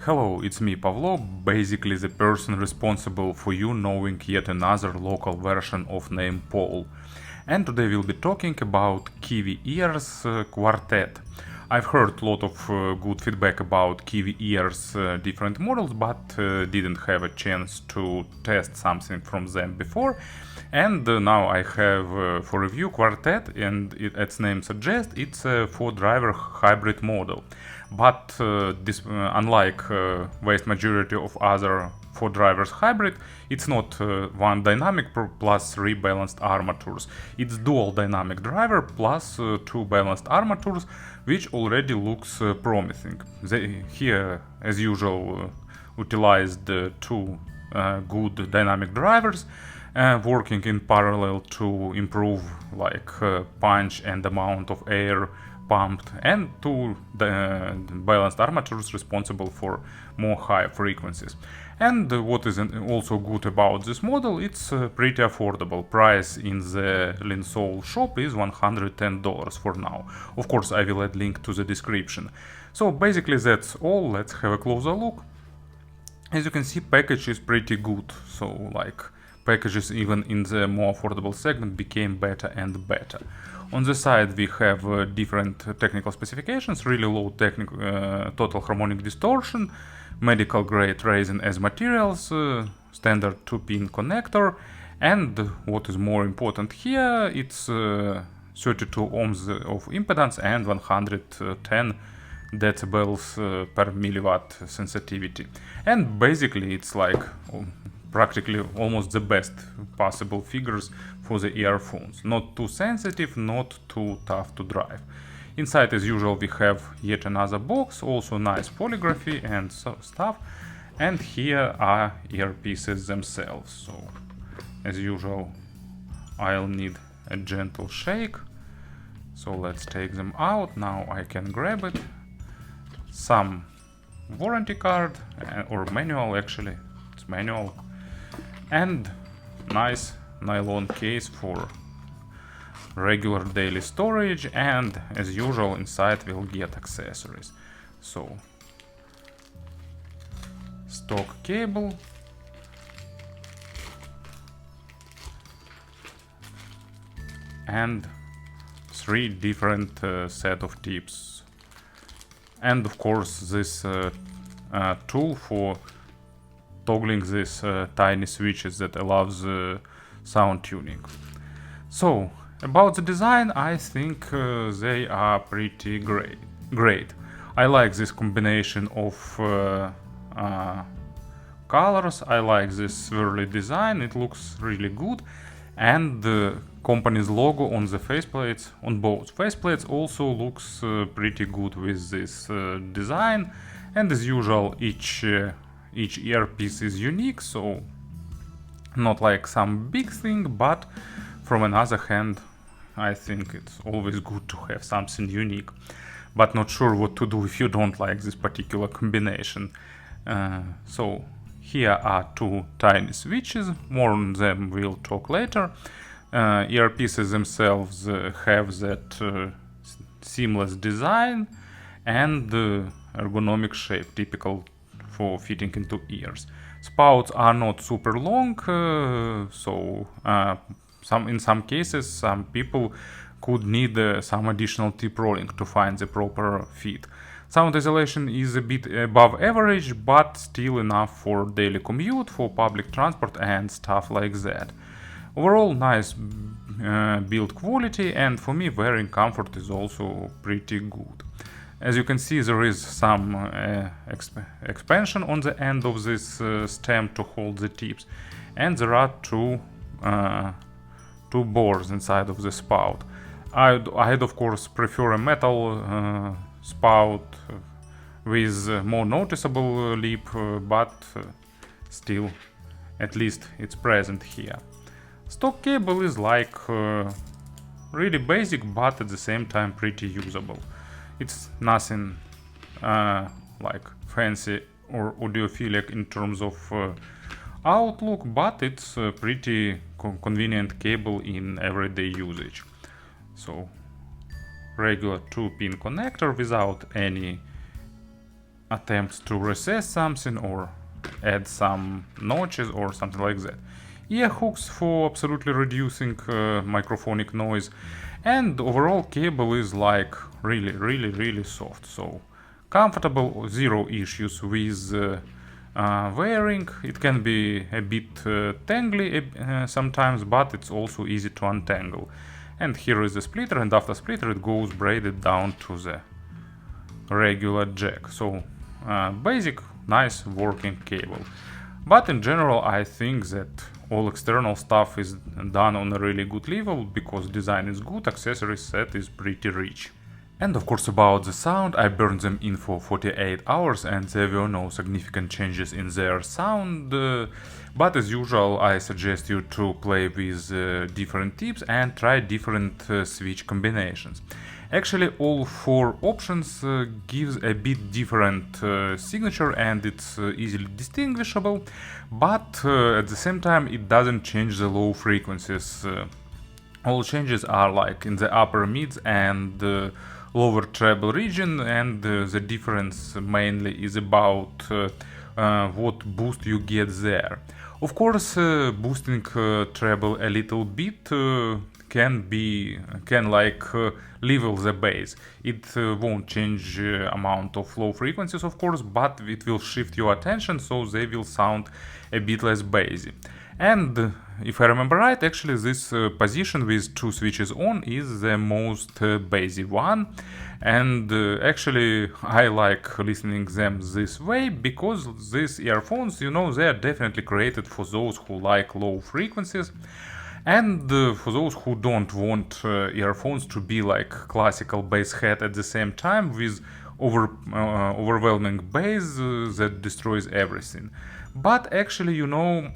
Hello, it's me Pavlo, basically the person responsible for you knowing yet another local version of name Paul. And today we'll be talking about Kiwi Ears Quartet. I've heard a lot of good feedback about Kiwi Ears different models, but didn't have a chance to test something from them before. And now I have for review Quartet, and its name suggests it's a 4-driver hybrid model. But unlike vast majority of other 4-drivers hybrid, it's not one dynamic plus 3 balanced armatures. It's dual dynamic driver plus 2 balanced armatures, which already looks promising. They here, as usual, utilized two good dynamic drivers working in parallel to improve punch and amount of air pumped, and two balanced armatures responsible for more high frequencies. And what is also good about this model, it's pretty affordable. Price in the Linsol shop is $110 for now. Of course, I will add link to the description. So basically that's all. Let's have a closer look. As you can see, package is pretty good. So packages even in the more affordable segment became better and better. On the side we have different technical specifications: really low total harmonic distortion, medical grade resin as materials, standard 2-pin connector, and what is more important here, it's 32 ohms of impedance and 110 decibels per milliwatt sensitivity. And basically it's practically almost the best possible figures for the earphones. Not too sensitive, not too tough to drive. Inside, as usual, we have yet another box, also nice polygraphy and stuff. And here are earpieces themselves. So, as usual, I'll need a gentle shake. So let's take them out. Now I can grab it. Some warranty card, or manual actually, it's manual. And nice nylon case for regular daily storage, and as usual inside we'll get accessories. So stock cable, and 3 different set of tips, and of course this tool for toggling these tiny switches that allows sound tuning. So about the design, I think they are pretty great. I like this combination of colors. I like this swirly design. It looks really good. And the company's logo on the faceplates, on both faceplates, also looks pretty good with this design. And as usual, each earpiece is unique, so not like some big thing, but from another hand, I think it's always good to have something unique. But not sure what to do if you don't like this particular combination. So here are 2 tiny switches, more on them we'll talk later. Earpieces themselves have that seamless design and ergonomic shape, typical for fitting into ears. Spouts are not super long, so in some cases some people could need some additional tip rolling to find the proper fit. Sound isolation is a bit above average, but still enough for daily commute, for public transport and stuff like that. Overall, nice build quality, and for me wearing comfort is also pretty good. As you can see, there is some expansion on the end of this stem to hold the tips, and there are two bores inside of the spout. I'd of course prefer a metal spout with more noticeable lip, but still, at least it's present here. Stock cable is really basic, but at the same time pretty usable. It's nothing fancy or audiophilic in terms of outlook, but it's a pretty convenient cable in everyday usage. So regular 2-pin connector without any attempts to recess something or add some notches or something like that. Ear hooks for absolutely reducing microphonic noise, and overall cable is like really soft, so comfortable, zero issues with wearing. It can be a bit tangly sometimes, but it's also easy to untangle. And here is the splitter, and after splitter it goes braided down to the regular jack. So basic, nice working cable. But in general I think that all external stuff is done on a really good level, because design is good, accessory set is pretty rich. And of course about the sound, I burned them in for 48 hours and there were no significant changes in their sound, but as usual I suggest you to play with different tips and try different switch combinations. Actually all four options gives a bit different signature and it's easily distinguishable, but at the same time it doesn't change the low frequencies. All changes are like in the upper mids and lower treble region, and the difference mainly is about what boost you get there. Of course, boosting treble a little bit can level the bass. It won't change amount of low frequencies, of course, but it will shift your attention, so they will sound a bit less bassy. And if I remember right, actually this position with two switches on is the most bassy one, and actually I like listening them this way, because these earphones, you know, they are definitely created for those who like low frequencies, and for those who don't want earphones to be like classical bass head at the same time with overwhelming bass that destroys everything. But actually, you know,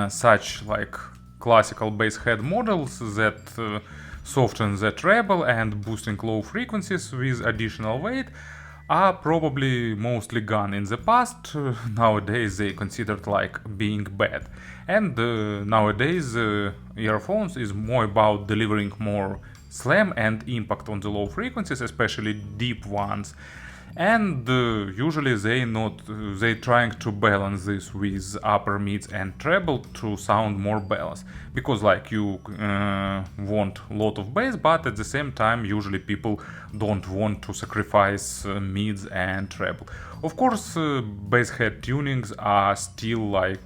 such like classical bass head models that soften the treble and boosting low frequencies with additional weight are probably mostly gone in the past. Nowadays they considered like being bad, and nowadays earphones is more about delivering more slam and impact on the low frequencies, especially deep ones. And usually they trying to balance this with upper mids and treble to sound more balanced, because like you want a lot of bass, but at the same time usually people don't want to sacrifice mids and treble. Of course bass head tunings are still like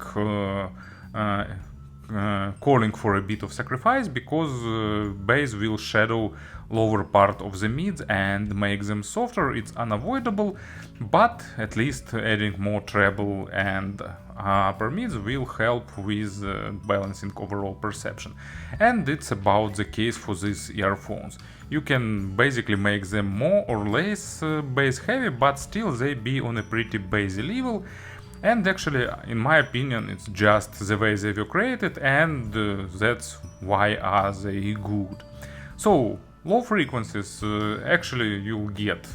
calling for a bit of sacrifice, because bass will shadow lower part of the mids and make them softer. It's unavoidable, but at least adding more treble and upper mids will help with balancing overall perception. And it's about the case for these earphones. You can basically make them more or less bass heavy, but still they be on a pretty bassy level. And actually, in my opinion, it's just the way they were created, and that's why are they good. So low frequencies, actually you'll get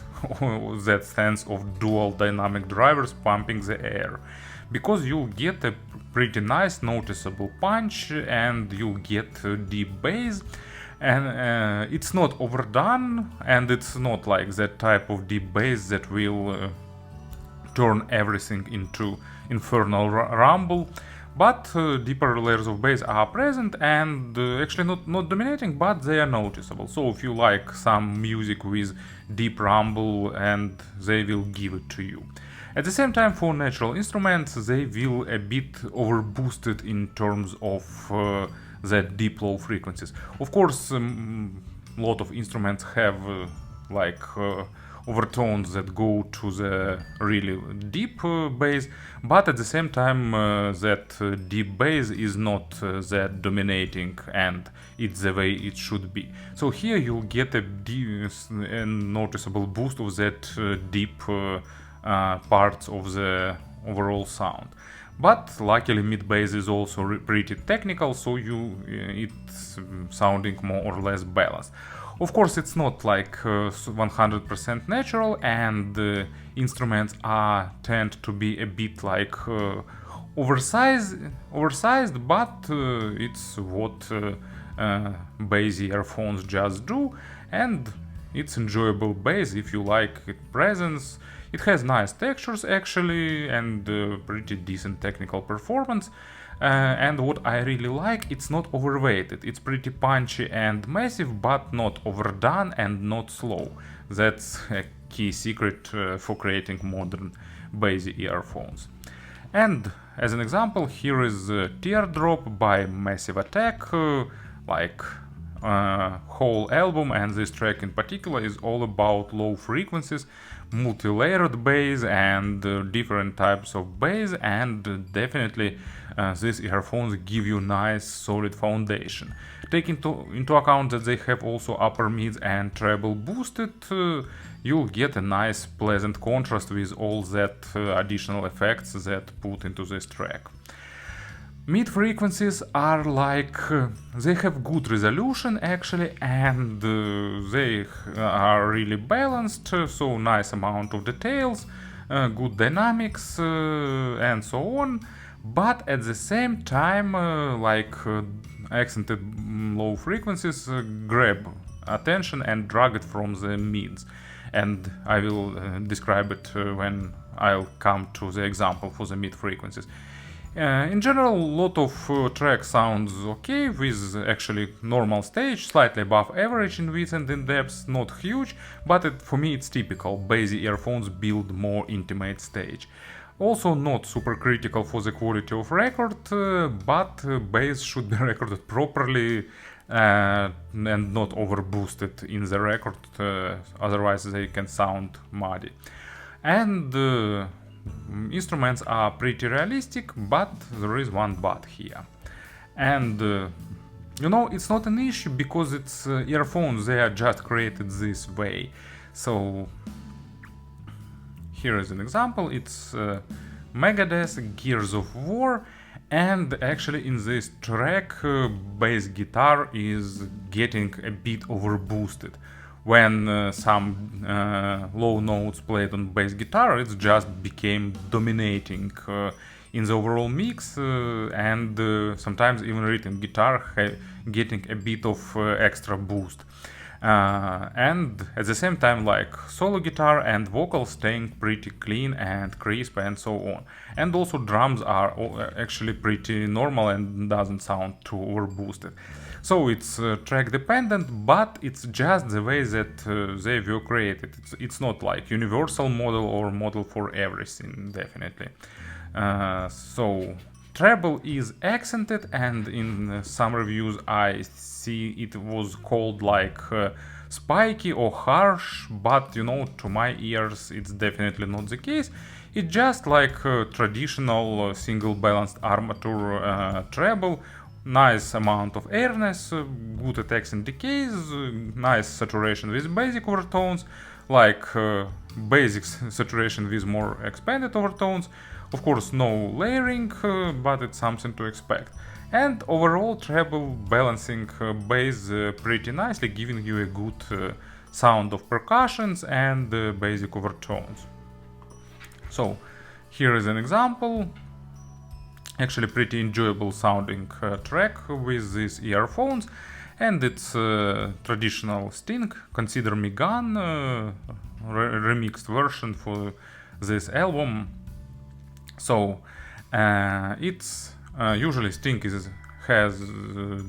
that sense of dual dynamic drivers pumping the air, because you'll get a pretty nice noticeable punch and you'll get deep bass, and it's not overdone, and it's not like that type of deep bass that will turn everything into infernal rumble. But deeper layers of bass are present and actually not dominating, but they are noticeable. So if you like some music with deep rumble, and they will give it to you. At the same time, for natural instruments, they will a bit overboosted in terms of that deep low frequencies. Of course, a lot of instruments have overtones that go to the really deep bass, but at the same time that deep bass is not that dominating, and it's the way it should be. So here you'll get a noticeable boost of that deep parts of the overall sound. But luckily mid bass is also pretty technical, so it's sounding more or less balanced. Of course, it's not like 100% natural, and instruments tend to be a bit like oversized, but it's what bass earphones just do, and it's enjoyable bass if you like its presence. It has nice textures actually and pretty decent technical performance. And what I really like, it's not overweighted. It's pretty punchy and massive, but not overdone and not slow. That's a key secret for creating modern bassy earphones. And as an example, here is Teardrop by Massive Attack, whole album, and this track in particular is all about low frequencies, multi-layered bass and different types of bass, and definitely these earphones give you nice solid foundation. Take into account that they have also upper mids and treble boosted, you'll get a nice pleasant contrast with all that additional effects that put into this track. Mid frequencies are they have good resolution actually, and they are really balanced, so nice amount of details, good dynamics, and so on. But at the same time, accented low frequencies grab attention and drag it from the mids. And I will describe it when I'll come to the example for the mid frequencies. In general, a lot of track sounds okay with actually normal stage, slightly above average in width and in depth, not huge, but for me it's typical. Bassy earphones build more intimate stage. Also not super critical for the quality of record, but bass should be recorded properly and not over boosted in the record, otherwise they can sound muddy. And instruments are pretty realistic, but there is one but here. And it's not an issue because it's earphones, they are just created this way. So here is an example, it's Megadeth, Gears of War, and actually in this track bass guitar is getting a bit overboosted. When some low notes played on bass guitar, it just became dominating in the overall mix, and sometimes even rhythm guitar getting a bit of extra boost. And at the same time, solo guitar and vocals staying pretty clean and crisp and so on. And also drums are actually pretty normal and doesn't sound too overboosted. So it's track dependent, but it's just the way that they were created. It's not like universal model or model for everything, definitely. So treble is accented, and in some reviews I see it was called spiky or harsh, but to my ears it's definitely not the case. It's just traditional single balanced armature treble. Nice amount of airness, good attacks and decays, nice saturation with basic overtones, basic saturation with more expanded overtones. Of course, no layering, but it's something to expect. And overall, treble balancing bass pretty nicely, giving you a good sound of percussions and basic overtones. So, here is an example. Actually pretty enjoyable sounding track with these earphones, and it's traditional Sting Consider Me Gone remixed version for this album. So it's usually Sting has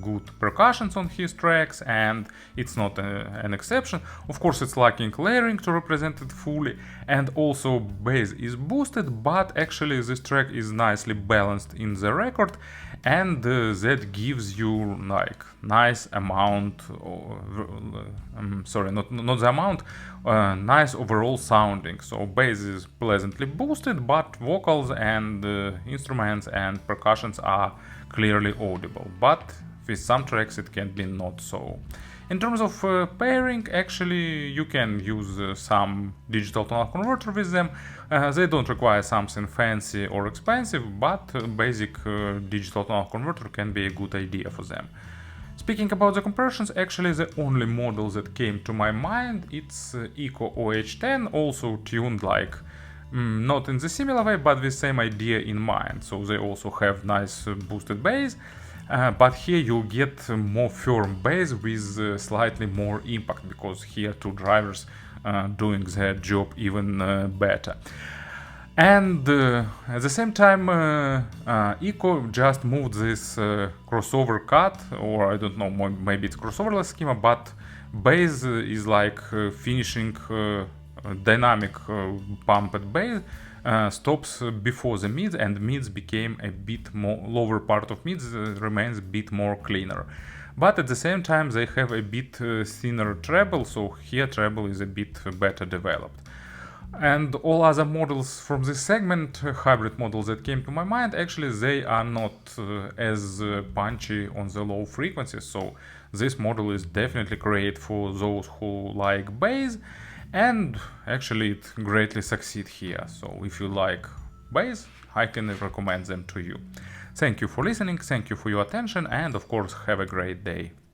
good percussions on his tracks, and it's not an exception. Of course, it's lacking layering to represent it fully, and also bass is boosted, but actually this track is nicely balanced in the record, and that gives you nice amount not the amount, nice overall sounding. So bass is pleasantly boosted, but vocals and instruments and percussions are clearly audible, but with some tracks it can be not so. In terms of pairing, actually you can use some digital tonal converter with them. They don't require something fancy or expensive, but basic digital tonal converter can be a good idea for them. Speaking about the compressions, actually the only model that came to my mind, it's Eco OH10, also tuned not in the similar way, but with same idea in mind. So they also have nice boosted bass, But here you get more firm bass with slightly more impact, because here two drivers doing their job even better. And at the same time, Eco just moved this crossover cut, or I don't know, maybe it's crossoverless schema, but bass is like finishing dynamic pumped bass stops before the mids, and mids became a bit more, lower part of mids remains a bit more cleaner. But at the same time they have a bit thinner treble, so here treble is a bit better developed. And all other models from this segment, hybrid models that came to my mind, actually they are not as punchy on the low frequencies, so this model is definitely great for those who like bass, and actually it greatly succeeds here. So if you like bass, I can recommend them to you. Thank you for listening, thank you for your attention, and of course have a great day.